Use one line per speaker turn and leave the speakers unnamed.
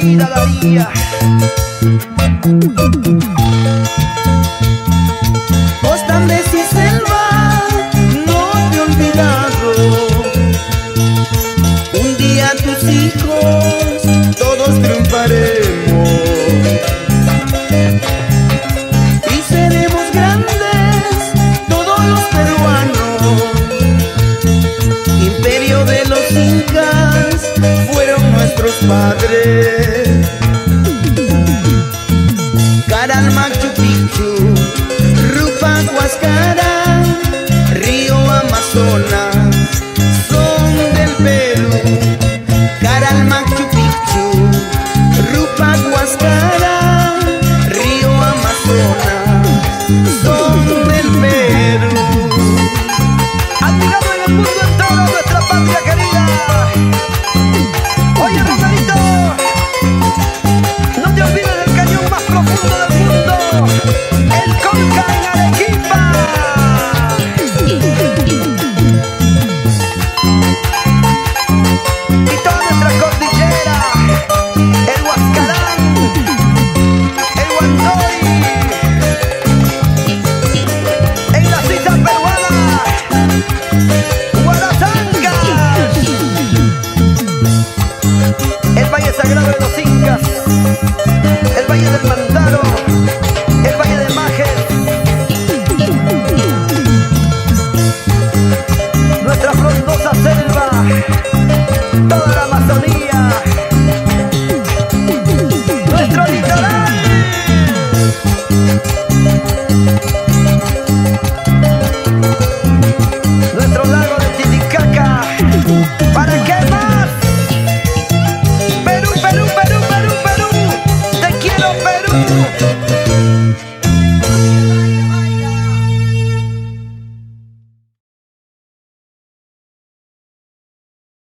querida Daría.
Costa, Andes y selva, no te he olvidado. Un día tus hijos, todos triunfaremos y seremos grandes, todos los peruanos. Imperio de los incas fueron nuestros padres. Caral, Machu Picchu, Rupa, Huascara, río Amazonas, son del Perú. Caral, Machu Picchu, Rupa, Huascara, río Amazonas, son del Perú.
Admirado en el mundo entero, nuestra patria querida. Oye, Romerito, no te olvides del cañón más profundo del mundo, el Colca en Arequipa. Y toda nuestra cordillera, el Huascarán, el Huantoy, en la Suiza peruana, Guarasangas, el Valle Sagrado de los Incas, el Valle del Mantaro, el Valle de Majes, nuestra frondosa selva, toda la Amazonía, nuestro litoral. Nuestro lago de Titicaca, ¿para qué más?